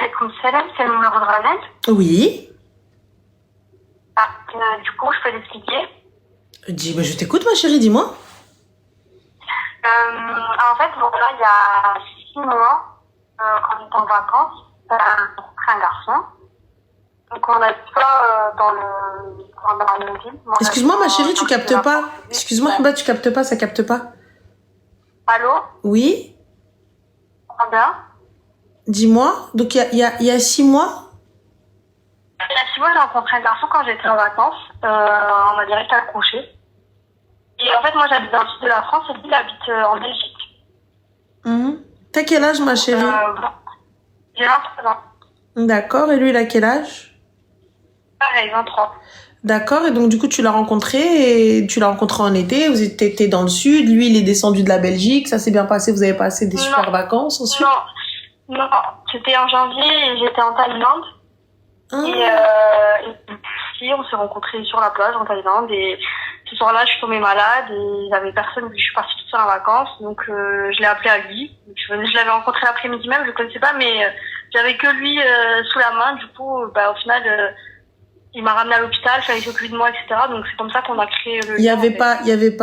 Alaykoum salam, c'est le numéro de Ramel. Oui. Du coup, je peux l'expliquer. Dis, bah, je t'écoute, ma chérie, dis-moi. En fait, bon, là, il y a 6 mois, quand j'étais en vacances, j'ai rencontré un garçon. Donc, on n'habite pas dans la même ville. Excuse-moi, ma chérie, tu captes pas. Excuse-moi, Haba, tu captes pas, ça capte pas. Allô? Oui. Bien. Dis-moi, donc il y a 6 mois. Il y a 6 mois, j'ai rencontré un garçon quand j'étais en vacances. On m'a direct accroché. Et en fait, moi, j'habite dans le sud de la France et lui, il habite en Belgique. T'as quel âge, ma chérie? J'ai 23 ans. D'accord, et lui, il a quel âge? Pareil, 23. D'accord, et donc du coup, tu l'as rencontré en été, vous étiez dans le sud, lui, il est descendu de la Belgique, ça s'est bien passé, vous avez passé des super vacances ensuite? Non, c'était en janvier et j'étais en Thaïlande. Et puis, on s'est rencontrés sur la plage en Thaïlande et ce soir-là, je suis tombée malade et il n'y avait personne vu que je suis partie toute seule en vacances. Donc, je l'ai appelé à lui. Je l'avais rencontré l'après-midi même, je le connaissais pas, mais j'avais que lui sous la main. Du coup, au final, il m'a ramené à l'hôpital, il fallait s'occuper de moi, etc. Donc, c'est comme ça qu'on a créé le... Il y avait pas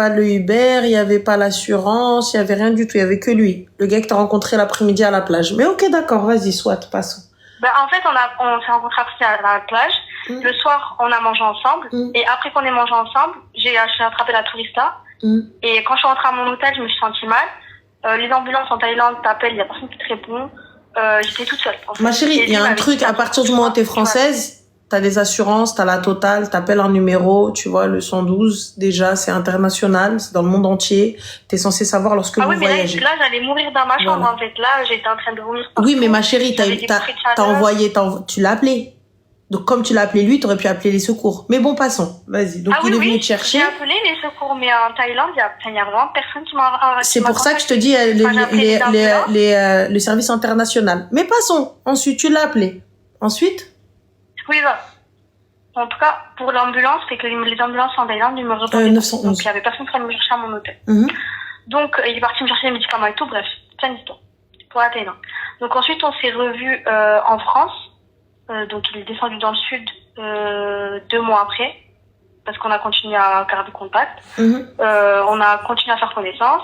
le Uber, il y avait pas l'assurance, il y avait rien du tout, il y avait que lui. Le gars que t'as rencontré l'après-midi à la plage. Mais ok, d'accord, vas-y, soit, passons. En fait, on s'est rencontrés après à la plage. Le soir, on a mangé ensemble. Et après qu'on ait mangé ensemble, j'ai attrapé la tourista. Et quand je suis rentrée à mon hôtel, je me suis sentie mal. Les ambulances en Thaïlande t'appellent, il n'y a personne qui te répond. J'étais toute seule. En fait. Ma chérie, il y a un truc, à partir du moment où t'es française, t'as des assurances, t'as la totale, t'appelles un numéro, tu vois, le 112, déjà, c'est international, c'est dans le monde entier. T'es censé savoir lorsque vous voyagez. Là, j'allais mourir dans ma chambre, en fait. Là, j'étais en train de vomir partout. Oui, mais ma chérie, tu l'as appelé. Donc, comme tu l'as appelé lui, t'aurais pu appeler les secours. Mais bon, passons. Vas-y. Donc, il est venu te chercher. J'ai appelé les secours, mais en Thaïlande, il y a vraiment personne qui m'a... C'est pour ça que je te dis le service international. Mais passons. Ensuite, tu l'as appelé. Ensuite? Oui, en tout cas, pour l'ambulance, c'est que les ambulances en Thaïlande, ils me répondaient. 911. Donc, il y avait personne qui allait me chercher à mon hôtel. Donc, il est parti me chercher les médicaments et tout. Bref, plein d'histoires. Pour la Thaïlande. Donc, ensuite, on s'est revus en France. Donc, il est descendu dans le sud 2 mois après. Parce qu'on a continué à garder contact. On a continué à faire connaissance.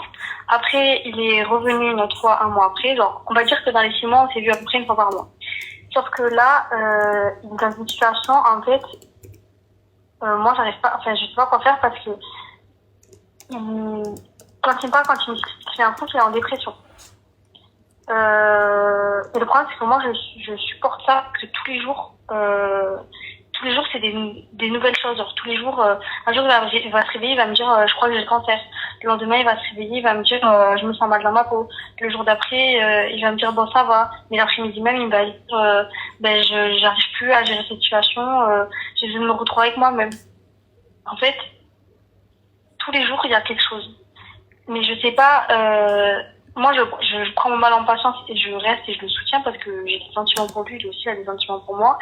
Après, il est revenu une autre fois 1 mois après. Genre, on va dire que dans les 6 mois, on s'est vu à peu près 1 fois par mois. Sauf que là, il est dans une situation, en fait, moi, j'arrive pas, enfin, je sais pas quoi faire parce que quand il me parle, quand il m'explique, j'ai l'impression qu'il est en dépression. Et le problème, c'est que moi, je supporte ça que tous les jours, c'est des nouvelles choses. Genre, tous les jours, un jour, il va se réveiller, il va me dire, je crois que j'ai le cancer. Le lendemain, il va se réveiller, il va me dire, je me sens mal dans ma peau. Le jour d'après, il va me dire, bon, ça va. Mais l'après-midi même, il va dire, j'arrive plus à gérer cette situation, j'ai besoin de me retrouver avec moi-même. En fait, tous les jours, il y a quelque chose. Mais je sais pas, moi, je prends mon mal en patience et je reste et je le soutiens parce que j'ai des sentiments pour lui, lui aussi a des sentiments pour moi.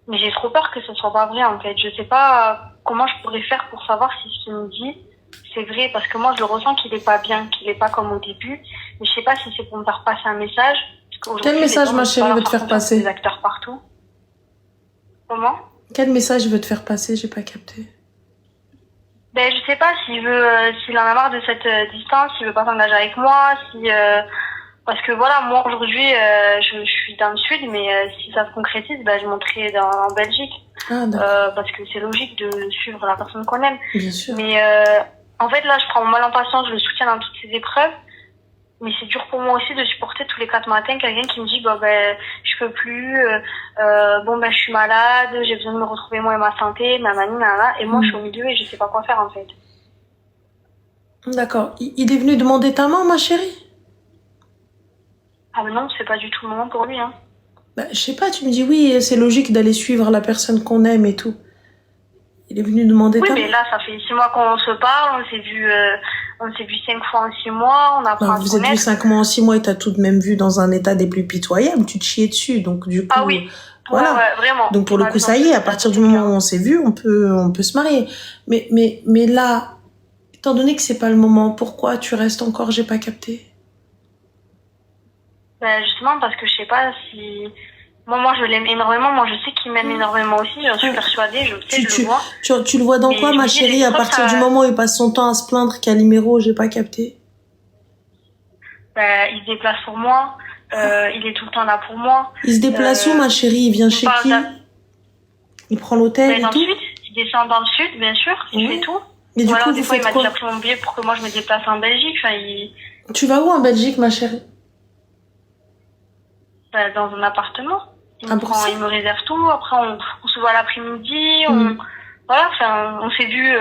Mais j'ai trop peur que ce soit pas vrai, en fait. Je sais pas comment je pourrais faire pour savoir si ce qu'il me dit, c'est vrai. Parce que moi, je le ressens qu'il est pas bien, qu'il est pas comme au début. Mais je sais pas si c'est pour me faire passer un message. Quel message, ma chérie, veut te faire passer? Des acteurs partout. Comment? Quel message veut te faire passer? J'ai pas capté. Je sais pas s'il en a marre de cette distance, s'il veut pas s'engager avec moi, parce que voilà, moi aujourd'hui, je suis dans le sud, mais si ça se concrétise, je monterai en Belgique. Parce que c'est logique de suivre la personne qu'on aime. Bien sûr. Mais en fait, là, je prends mon mal en patience, je le soutiens dans toutes ces épreuves. Mais c'est dur pour moi aussi de supporter tous les 4 matins quelqu'un qui me dit je peux plus, je suis malade, j'ai besoin de me retrouver moi et ma santé, nanana, et moi je suis au milieu et je sais pas quoi faire en fait. D'accord. Il est venu demander ta main, ma chérie? Ah mais non, c'est pas du tout le moment pour lui, hein. Je sais pas, tu me dis oui, c'est logique d'aller suivre la personne qu'on aime et tout. Il est venu demander ta main? Oui, mais là, ça fait 6 mois qu'on se parle, on s'est vu 5 fois en 6 mois, on apprend à se vous êtes vu 5 mois en 6 mois et t'as tout de même vu dans un état des plus pitoyables, tu te chiais dessus, donc du coup... Ah oui, voilà. Ouais, vraiment. Donc pour le coup, ça y est, à partir du moment où on s'est vu, on peut se marier. Mais là, étant donné que c'est pas le moment, pourquoi tu restes encore? J'ai pas capté. Justement parce que je sais pas si Moi, je l'aime énormément. Moi, je sais qu'il m'aime énormément aussi. J'en suis persuadée. Je sais, je le vois. Tu le vois dans Mais quoi, je ma me dis, chérie, les à autres, partir du moment où il passe son temps à se plaindre Calimero, j'ai pas capté. Il se déplace pour moi. Il est tout le temps là pour moi. Il se déplace où, ma chérie? Il vient chez qui? Il prend l'hôtel et dans tout? le sud. Il descend dans le sud, bien sûr. Il fait tout. Et du Ou alors, coup, des vous fois, il faites m'a quoi? déjà pris mon billet pour que moi, je me déplace en Belgique. Enfin, Tu vas où en Belgique, ma chérie? Dans un appartement. Il me réserve tout. Après, on se voit l'après-midi. Voilà, enfin, on s'est vu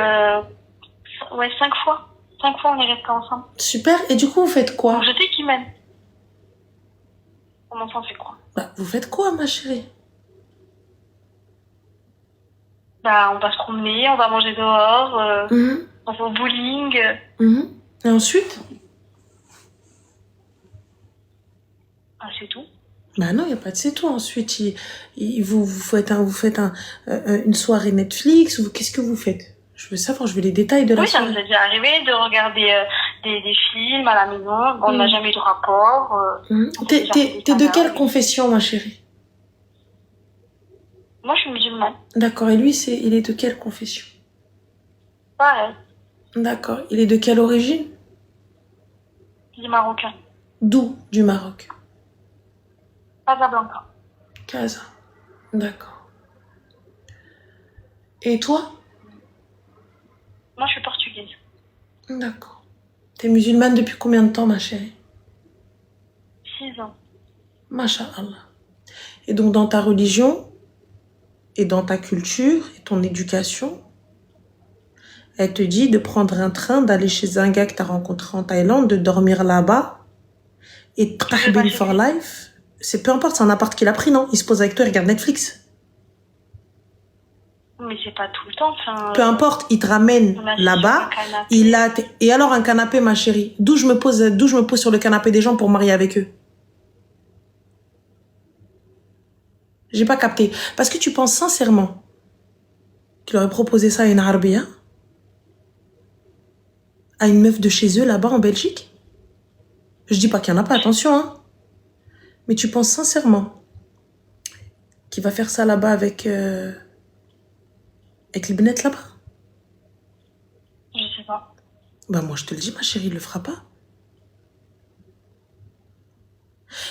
5 fois. 5 fois, on est restés ensemble. Super. Et du coup, vous faites quoi? Donc, je sais qu'il m'aime. Comment ça, on fait quoi? Vous faites quoi, ma chérie? On va se promener, on va manger dehors, on va au bowling. Et ensuite? C'est tout. Non, il n'y a pas de c'est tout. Ensuite, vous faites une soirée Netflix. Qu'est-ce que vous faites? Je veux savoir, je veux les détails de la soirée. Oui, ça nous est déjà arrivé de regarder des films à la maison. On n'a jamais eu de rapport. T'es de quelle confession, ma chérie? Moi, je suis musulmane. D'accord. Et lui, il est de quelle confession? Pareil. D'accord. Il est de quelle origine? Il est marocain. D'où? Du Maroc. Casablanca. Casa. D'accord. Et toi? Moi, je suis portugaise. D'accord. T'es musulmane depuis combien de temps, ma chérie? 6 ans. Masha'Allah. Et donc, dans ta religion, et dans ta culture, et ton éducation, elle te dit de prendre un train, d'aller chez un gars que t'as rencontré en Thaïlande, de dormir là-bas, et tahbin for life. C'est peu importe, c'est un appart qu'il a pris, non? Il se pose avec toi, il regarde Netflix. Mais c'est pas tout le temps. Peu importe, il te ramène là-bas. Et alors un canapé, ma chérie. D'où je me pose sur le canapé des gens pour marier avec eux. J'ai pas capté. Parce que tu penses sincèrement qu'il aurait proposé ça à une Arabia? À une meuf de chez eux, là-bas, en Belgique? Je dis pas qu'il y en a pas, attention, hein. Mais tu penses sincèrement qu'il va faire ça là-bas avec les bnettes là-bas? Je sais pas. Moi, je te le dis, ma chérie, il le fera pas.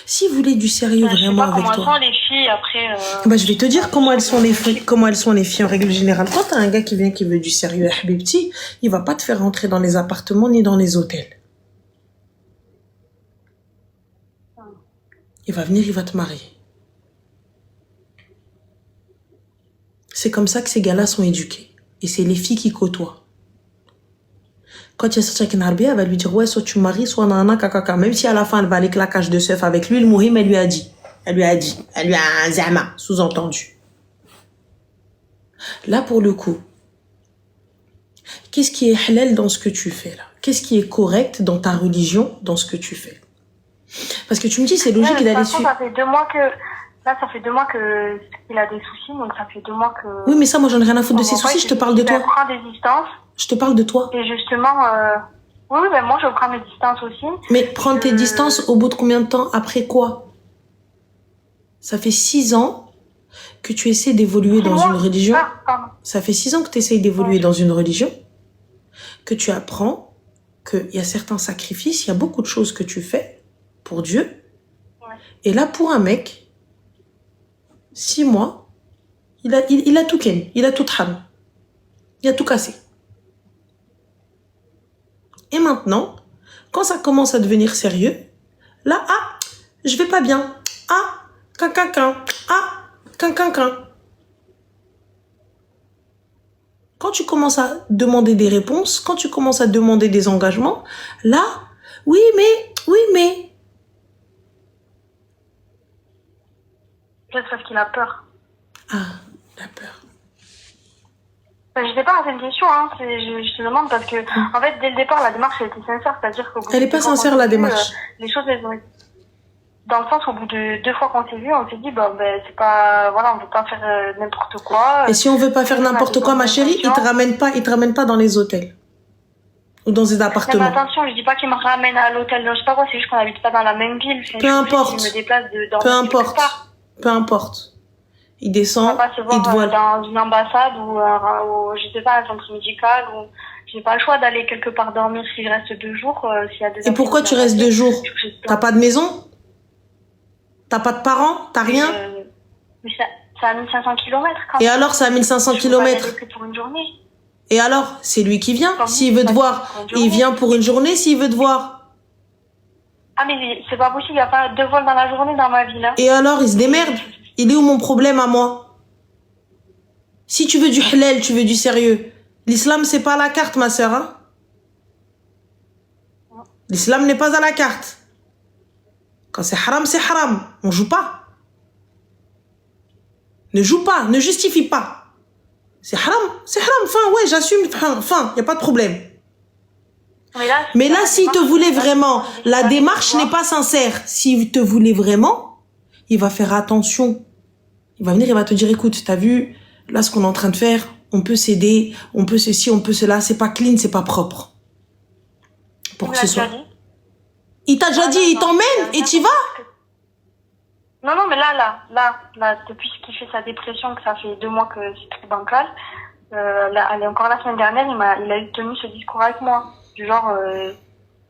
Si vous voulez du sérieux vraiment avec toi. Comment elles sont les filles après. Je vais te dire comment elles sont les filles en règle générale. Quand t'as un gars qui vient qui veut du sérieux, Habibti, il va pas te faire rentrer dans les appartements ni dans les hôtels. Il va venir, il va te marier. C'est comme ça que ces gars-là sont éduqués. Et c'est les filles qui côtoient. Quand il y a sorti avec une Arbia, elle va lui dire, ouais, soit tu maries, soit nana, kakaka. Même si à la fin, elle va aller claquage de seuf avec lui, le mouhim, elle lui a dit. Elle lui a un zama, sous-entendu. Là, pour le coup, qu'est-ce qui est halal dans ce que tu fais, là? Qu'est-ce qui est correct dans ta religion, dans ce que tu fais? Parce que tu me dis, c'est logique qu'il allait suivre. Ça fait 2 mois qu'il a des soucis, donc ça fait 2 mois que... Oui, mais ça, moi, j'en ai rien à foutre de ses soucis, je te parle de toi. Je prends des distances. Je te parle de toi. Et justement, oui, moi, je prends mes distances aussi. Mais prendre tes distances au bout de combien de temps? Après quoi? Ça fait 6 ans que tu essaies d'évoluer dans une religion. Ça fait 6 ans que tu essaies d'évoluer dans une religion. Que tu apprends qu'il y a certains sacrifices, il y a beaucoup de choses que tu fais pour Dieu. Ouais. Et là, pour un mec, 6 mois, il a tout ken, il a tout tram. Il a tout cassé. Et maintenant, quand ça commence à devenir sérieux, là, je vais pas bien. Quinquinquin. Quand tu commences à demander des réponses, quand tu commences à demander des engagements, là, oui, mais. Peut-être parce qu'il a peur. Il a peur. Je sais pas, c'est une question, hein. Je te demande parce que, en fait, dès le départ, la démarche, elle était sincère, c'est-à-dire que... Elle est pas sincère, la démarche. Les choses, elles ont... Dans le sens, au bout de 2 fois qu'on s'est vu, on s'est dit, c'est pas... Voilà, on veut pas faire n'importe quoi. Et si on veut pas faire n'importe quoi, ma chérie, il te ramène pas dans les hôtels. Ou dans des appartements. Mais attention, je dis pas qu'il me ramène à l'hôtel, je sais pas quoi, c'est juste qu'on habite pas dans la même ville. Peu importe. Je me déplace peu importe. Il descend, On va pas se voir il te voit. Dans une ambassade ou je sais pas, un centre médical ou j'ai pas le choix d'aller quelque part dormir si je reste 2 jours. S'il y a des Et pourquoi tu restes 2 jours? T'as pas de maison? T'as pas de parents? T'as rien? Mais c'est à 1500 km quand Et même. alors, c'est à 1500 km. Que pour une journée. Et alors, c'est lui qui vient. S'il veut te voir, il vient pour une journée s'il veut te voir. Ah mais c'est pas possible, il y a pas 2 vols dans la journée dans ma ville. Hein. Et alors, il se démerde. Il est où mon problème à moi? Si tu veux du halal, tu veux du sérieux. L'islam, c'est pas à la carte, ma sœur. Hein? L'islam n'est pas à la carte. Quand c'est haram, c'est haram. On joue pas. Ne joue pas, ne justifie pas. C'est haram, fin, ouais, j'assume, fin, y a pas de problème. Mais là, s'il te voulait vraiment, la démarche n'est pas sincère. S'il te voulait vraiment, il va faire attention. Il va venir, il va te dire, écoute, t'as vu, là, ce qu'on est en train de faire, on peut s'aider, on peut ceci, on peut cela, c'est pas clean, c'est pas propre. Pour que ce soit. Il t'a déjà dit, il t'emmène et t'y vas? Non, mais là, depuis qu'il fait sa dépression, que ça fait 2 mois que c'est très bancal, encore la semaine dernière, il a tenu ce discours avec moi. Du genre,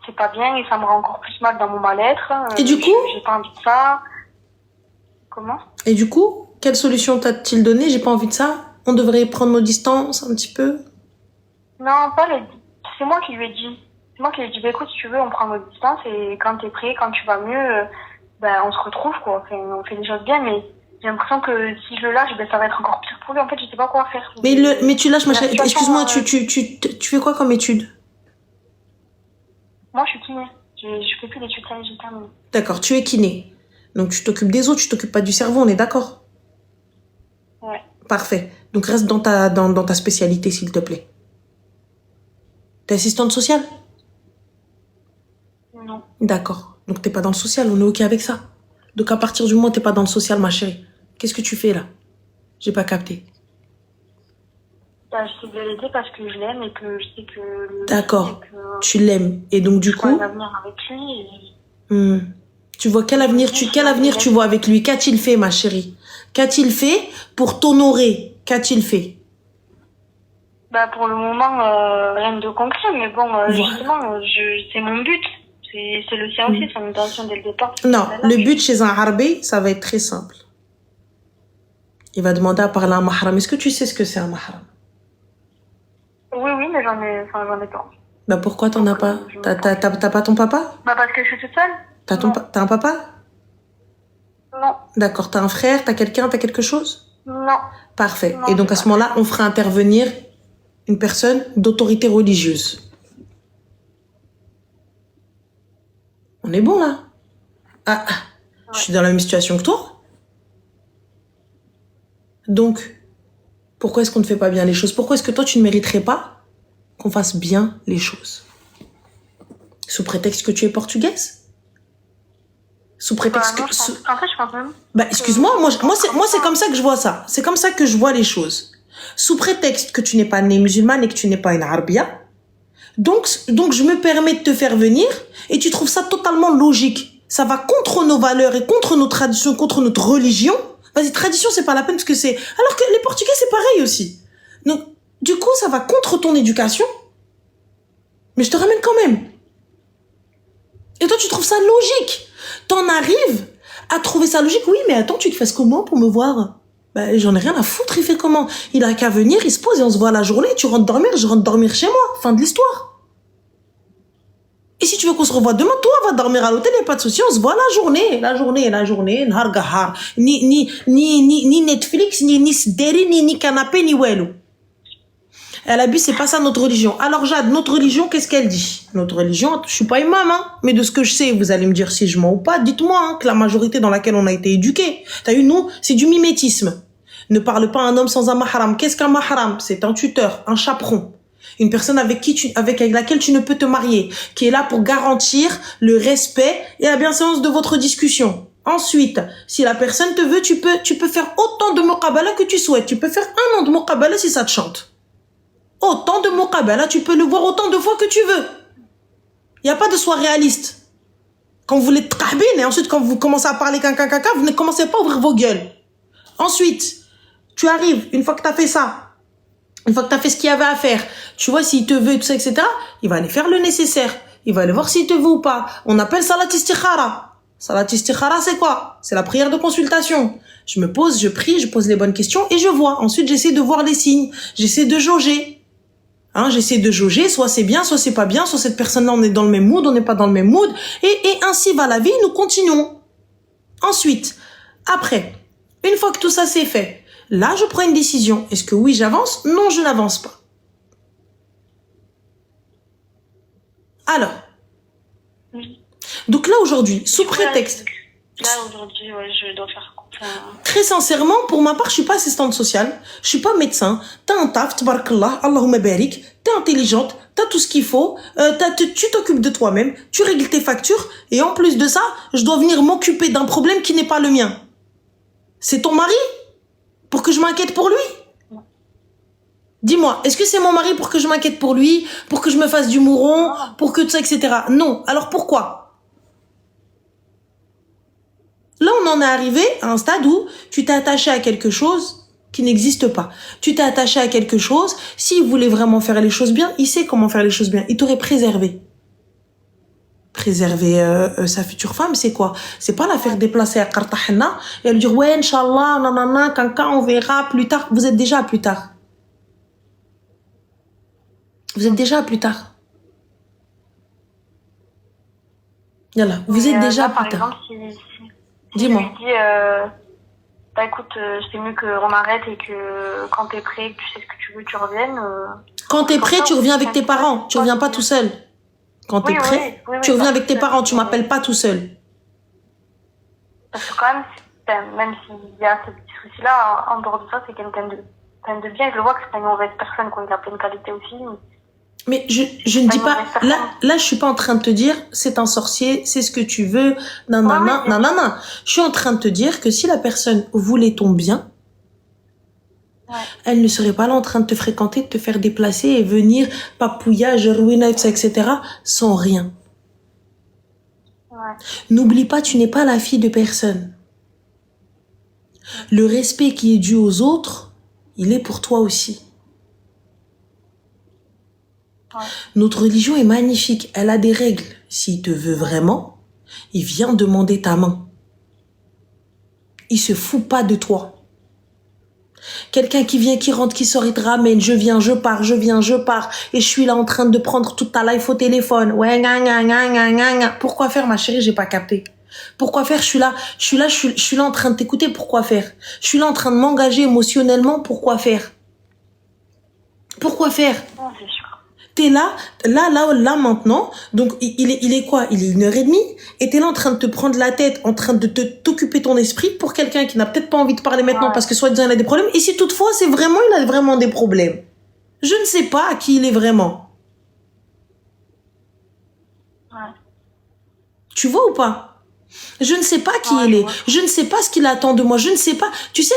c'est pas bien et ça me rend encore plus mal dans mon mal-être. Et du coup? J'ai pas envie de ça. Comment? Et du coup, quelle solution t'a-t-il donné? J'ai pas envie de ça. On devrait prendre nos distances un petit peu? Non, c'est moi qui lui ai dit. C'est moi qui lui ai dit, bah, écoute, si tu veux, on prend nos distances et quand t'es prêt, quand tu vas mieux, on se retrouve, quoi. On fait des choses bien, mais j'ai l'impression que si je le lâche, ça va être encore pire pour lui. En fait, je sais pas quoi faire. Mais tu lâches, ma chérie. Excuse-moi, tu fais quoi comme étude? Moi, je suis kiné. Je fais plus d'études, ça y est, j'ai terminé. D'accord, tu es kiné. Donc, tu t'occupes des os, tu t'occupes pas du cerveau, on est d'accord? Ouais. Parfait. Donc, reste dans ta spécialité, s'il te plaît. T'es assistante sociale? Non. D'accord. Donc, t'es pas dans le social, on est OK avec ça. Donc, à partir du moment où t'es pas dans le social, ma chérie, qu'est-ce que tu fais là? J'ai pas capté. J'essaie de l'aider parce que je l'aime et que je sais que... D'accord. Tu l'aimes. Et donc, du coup... un avenir avec lui. Tu vois quel avenir tu vois avec lui? Qu'a-t-il fait, ma chérie? Qu'a-t-il fait pour t'honorer? Qu'a-t-il fait? Pour le moment, rien de concret, mais bon, justement, c'est mon but. C'est le sien aussi, son intention dès le départ. Non, le but chez un harbi, ça va être très simple. Il va demander à parler à un mahram. Est-ce que tu sais ce que c'est un mahram? Oui, mais j'en ai pas. Pourquoi t'en as pas? T'as pas ton papa? Parce que je suis toute seule. T'as un papa? Non. D'accord, t'as un frère, t'as quelqu'un, t'as quelque chose? Non. Parfait. Et donc à ce moment-là, on fera intervenir une personne d'autorité religieuse. On est bon là? Je suis dans la même situation que toi. Donc, pourquoi est-ce qu'on ne fait pas bien les choses? Pourquoi est-ce que toi, tu ne mériterais pas qu'on fasse bien les choses? Sous prétexte que tu es portugaise? Sous prétexte En fait, je pense même. Excuse-moi, moi c'est comme ça que je vois ça. C'est comme ça que je vois les choses. Sous prétexte que tu n'es pas née musulmane et que tu n'es pas une arbia. Donc je me permets de te faire venir et tu trouves ça totalement logique. Ça va contre nos valeurs et contre nos traditions, contre notre religion. Vas-y, tradition, c'est pas la peine parce que c'est... Alors que les Portugais, c'est pareil aussi. Donc, du coup, ça va contre ton éducation. Mais je te ramène quand même. Et toi, tu trouves ça logique. T'en arrives à trouver ça logique. Oui, mais attends, tu te fais comment pour me voir? J'en ai rien à foutre, il fait comment? Il a qu'à venir, il se pose et on se voit la journée. Tu rentres dormir, je rentre dormir chez moi. Fin de l'histoire. Et si tu veux qu'on se revoie demain, toi, va dormir à l'hôtel, il n'y a pas de souci, on se voit la journée, nahar gahar. Ni Netflix, ni Sderi, ni canapé, ni wello. Elle a bu, c'est pas ça notre religion. Alors Jade, notre religion, qu'est-ce qu'elle dit? Notre religion, je suis pas imam, mais de ce que je sais, vous allez me dire si je mens ou pas, dites-moi que la majorité dans laquelle on a été éduqués, t'as vu, nous, c'est du mimétisme. Ne parle pas à un homme sans un mahram. Qu'est-ce qu'un mahram? C'est un tuteur, un chaperon. Une personne avec laquelle tu ne peux te marier, qui est là pour garantir le respect et la bienséance de votre discussion. Ensuite, si la personne te veut, tu peux faire autant de muqabala que tu souhaites. Tu peux faire 1 an de muqabala si ça te chante. Autant de muqabala, tu peux le voir autant de fois que tu veux. Il n'y a pas de soi réaliste. Quand vous voulez trahbine, et ensuite quand vous commencez à parler caca, vous ne commencez pas à ouvrir vos gueules. Ensuite, tu arrives, une fois que tu as fait ça, une fois que tu as fait ce qu'il y avait à faire, tu vois s'il te veut, tout ça, etc., il va aller faire le nécessaire. Il va aller voir s'il te veut ou pas. On appelle salat istikhara. Salat istikhara, c'est quoi? C'est la prière de consultation. Je me pose, je prie, je pose les bonnes questions et je vois. Ensuite, j'essaie de voir les signes. J'essaie de jauger. J'essaie de jauger, soit c'est bien, soit c'est pas bien, soit cette personne-là, on est dans le même mood, on n'est pas dans le même mood. Et ainsi va la vie, nous continuons. Ensuite, après, une fois que tout ça c'est fait, là, je prends une décision. Est-ce que oui, j'avance? Non, je n'avance pas. Alors, donc là, aujourd'hui, sous prétexte... Là, aujourd'hui, ouais, je dois faire... Très sincèrement, pour ma part, je suis pas assistante sociale, je suis pas médecin, t'as un taf, tabarakallah, Allahumma barik, t'es intelligente, t'as tout ce qu'il faut, tu t'occupes de toi-même, tu règles tes factures, et en plus de ça, je dois venir m'occuper d'un problème qui n'est pas le mien. C'est ton mari? Pour que je m'inquiète pour lui? Dis-moi, est-ce que c'est mon mari pour que je m'inquiète pour lui, pour que je me fasse du mouron, pour que tout ça, etc. Non. Alors pourquoi? Là, on en est arrivé à un stade où tu t'es attaché à quelque chose qui n'existe pas. Tu t'es attaché à quelque chose, s'il voulait vraiment faire les choses bien, il sait comment faire les choses bien. Il t'aurait préservé. Préserver sa future femme, c'est quoi? C'est pas la faire déplacer à Cartagena et lui dire, ouais, Inch'Allah, nanana, quand on verra plus tard. Vous êtes déjà à plus tard. Vous êtes déjà à plus tard. Yallah, vous êtes déjà à plus tard. Dis-moi. Je lui dis, bah écoute, c'est mieux qu'on arrête et que quand t'es prêt, que tu sais ce que tu veux, tu reviennes. Quand t'es prêt, tu reviens avec tes parents. Tu reviens pas tout seul. Quand t'es prêt, tu reviens avec tes parents. Tu m'appelles pas tout seul. Parce que quand même s'il y a ce petit souci-là, en dehors de ça, c'est quelqu'un de bien. Je le vois que c'est pas une mauvaise personne, quoi. Il a plein de qualités aussi. Mais je ne dis pas, là, je suis pas en train de te dire, c'est un sorcier, c'est ce que tu veux, nanana. Je suis en train de te dire que si la personne voulait ton bien, elle ne serait pas là en train de te fréquenter, de te faire déplacer et venir papouillage, ruina, etc., sans rien. N'oublie pas, tu n'es pas la fille de personne. Le respect qui est dû aux autres, il est pour toi aussi. Notre religion est magnifique, elle a des règles. S'il te veut vraiment, il vient demander ta main. Il se fout pas de toi. Quelqu'un qui vient, qui rentre, qui sort, il te ramène, je viens, je pars, et je suis là en train de prendre toute ta life au téléphone. Ouais, pourquoi faire, ma chérie, j'ai pas capté. Pourquoi faire, je suis là en train de t'écouter, pourquoi faire? Je suis là en train de m'engager émotionnellement, pourquoi faire? Pourquoi faire? Non, c'est sûr. T'es là, maintenant, donc il est quoi? Il est 1h30, et t'es là en train de te prendre la tête, en train de t'occuper ton esprit pour quelqu'un qui n'a peut-être pas envie de parler maintenant parce que soi-disant il a des problèmes, et si toutefois il a vraiment des problèmes. Je ne sais pas à qui il est vraiment. Tu vois ou pas? Je ne sais pas qui il est. Je ne sais pas ce qu'il attend de moi. Je ne sais pas. Tu sais,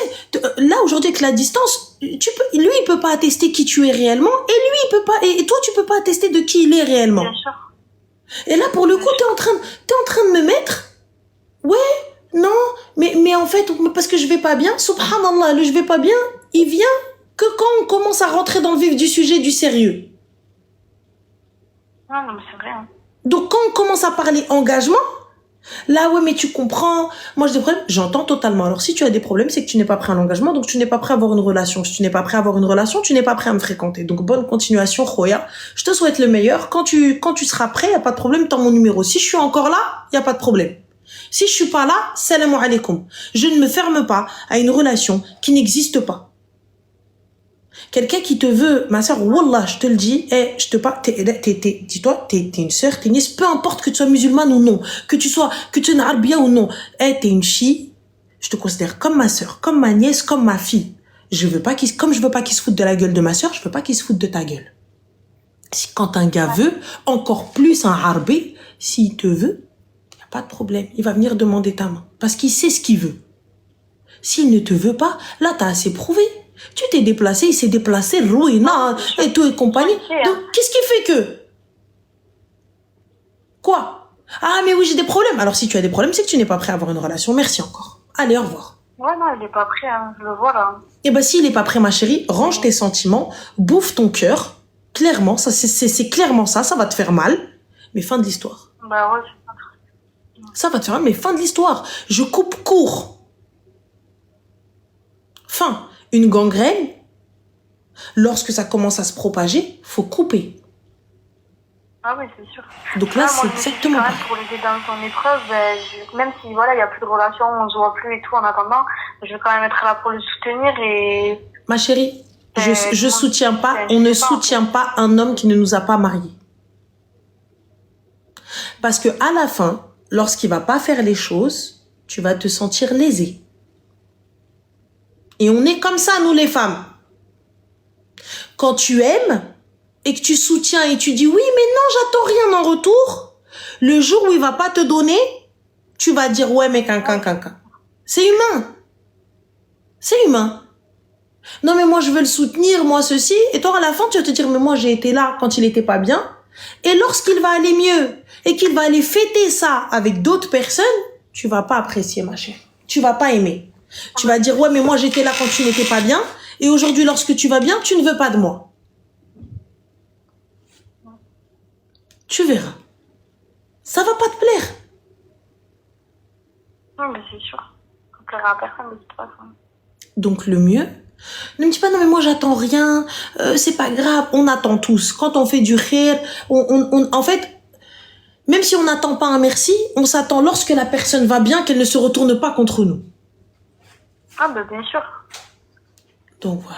là, aujourd'hui, avec la distance, lui, il peut pas attester qui tu es réellement. Et lui, il peut pas, et toi, tu peux pas attester de qui il est réellement. Bien sûr. Et là, pour le coup, t'es en train de me mettre, ouais, non, mais en fait, parce que je vais pas bien, subhanallah, le je vais pas bien, il vient que quand on commence à rentrer dans le vif du sujet, du sérieux. Non, mais c'est vrai, hein. Donc, quand on commence à parler engagement, là, ouais, mais tu comprends, moi j'ai des problèmes, j'entends totalement. Alors, si tu as des problèmes, c'est que tu n'es pas prêt à l'engagement, donc tu n'es pas prêt à avoir une relation. Si tu n'es pas prêt à avoir une relation, tu n'es pas prêt à me fréquenter. Donc, bonne continuation, Khoya. Je te souhaite le meilleur. Quand tu seras prêt, y a pas de problème, t'as mon numéro. Si je suis encore là, y a pas de problème. Si je suis pas là, salam alaikum. Je ne me ferme pas à une relation qui n'existe pas. Quelqu'un qui te veut, ma sœur, wallah, je te le dis, dis-toi, t'es une sœur, t'es une nièce, peu importe que tu sois musulmane ou non, que tu sois une arabia ou non, t'es une fille, je te considère comme ma sœur, comme ma nièce, comme ma fille. Comme je veux pas qu'il se foute de la gueule de ma sœur, je veux pas qu'il se foute de ta gueule. Si quand un gars veut, encore plus un arabe, s'il te veut, y a pas de problème, il va venir demander ta main, parce qu'il sait ce qu'il veut. S'il ne te veut pas, là t'as assez prouvé. Tu t'es déplacé, il s'est déplacé, ruina, et tout et compagnie. Donc, qu'est-ce qui fait que? Quoi? Ah, mais oui, j'ai des problèmes. Alors, si tu as des problèmes, c'est que tu n'es pas prêt à avoir une relation. Merci encore. Allez, au revoir. Ouais, non, il est pas prêt, hein. Je le vois, là. Eh ben, s'il est pas prêt, ma chérie, range tes sentiments, bouffe ton cœur. Clairement, ça, c'est clairement ça. Ça va te faire mal. Mais fin de l'histoire. Bah ouais, Ça va te faire mal, mais fin de l'histoire. Je coupe court. Fin. Une gangrène, lorsque ça commence à se propager, faut couper. ah oui, c'est sûr. Donc là, c'est exactement pareil. Pour l'aider dans son épreuve, même si voilà, il y a plus de relation, on se voit plus et tout en attendant, je vais quand même être là pour le soutenir et... Ma chérie, je soutiens pas, on ne soutient pas un homme qui ne nous a pas mariés. Parce que à la fin, lorsqu'il va pas faire les choses, tu vas te sentir lésée. Et on est comme ça, nous les femmes. Quand tu aimes et que tu soutiens et tu dis oui, mais non, j'attends rien en retour, le jour où il va pas te donner, tu vas dire ouais, mais cancan. C'est humain. C'est humain. Non, mais moi, je veux le soutenir, moi, ceci. Et toi, à la fin, tu vas te dire, mais moi, j'ai été là quand il était pas bien. Et lorsqu'il va aller mieux et qu'il va aller fêter ça avec d'autres personnes, tu vas pas apprécier, ma chère. Tu vas pas aimer. Tu vas dire, ouais, mais moi, j'étais là quand tu n'étais pas bien. Et aujourd'hui, lorsque tu vas bien, tu ne veux pas de moi. Tu verras. Ça va pas te plaire. Non, mais c'est sûr. Ça ne plaira à personne de toute façon. Donc, le mieux, ne me dis pas, non, mais moi, j'attends rien. C'est pas grave. On attend tous. Quand on fait du khir, en fait, même si on n'attend pas un merci, on s'attend lorsque la personne va bien qu'elle ne se retourne pas contre nous. Ah, bah, bien sûr. Donc, voilà.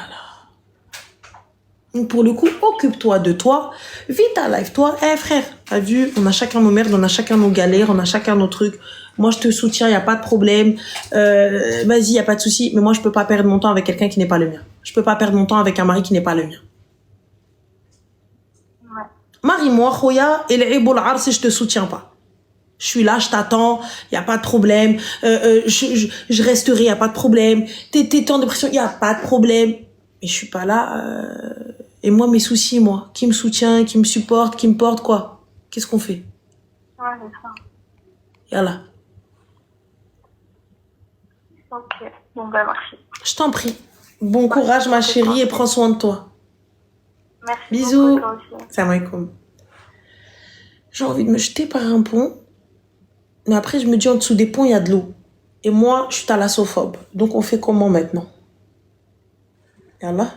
Donc, pour le coup, occupe-toi de toi. Vis ta life, toi. Frère, t'as vu, on a chacun nos merdes, on a chacun nos galères, on a chacun nos trucs. Moi, je te soutiens, y a pas de problème. Vas-y, y a pas de souci. Mais moi, je peux pas perdre mon temps avec quelqu'un qui n'est pas le mien. Je peux pas perdre mon temps avec un mari qui n'est pas le mien. Ouais. Marie-moi, Khoya, et les eboul arsi, je te soutiens pas. Je suis là, je t'attends, y a pas de problème. Je resterai, y a pas de problème. T'es en dépression, y a pas de problème. Mais je suis pas là. Et moi, mes soucis, moi, qui me soutient, qui me supporte, qui me porte, quoi. Qu'est-ce qu'on fait? Ouais, c'est ça. Yallah. Ok. Bon, bah, merci. Je t'en prie. Bon courage, ma chérie, et prends soin de toi. Merci. Bisous. Beaucoup, toi aussi. Salam alaikum. J'ai envie de me jeter par un pont. Mais après, je me dis, en dessous des ponts, il y a de l'eau. Et moi, je suis thalassophobe. Donc, on fait comment maintenant? Yallah.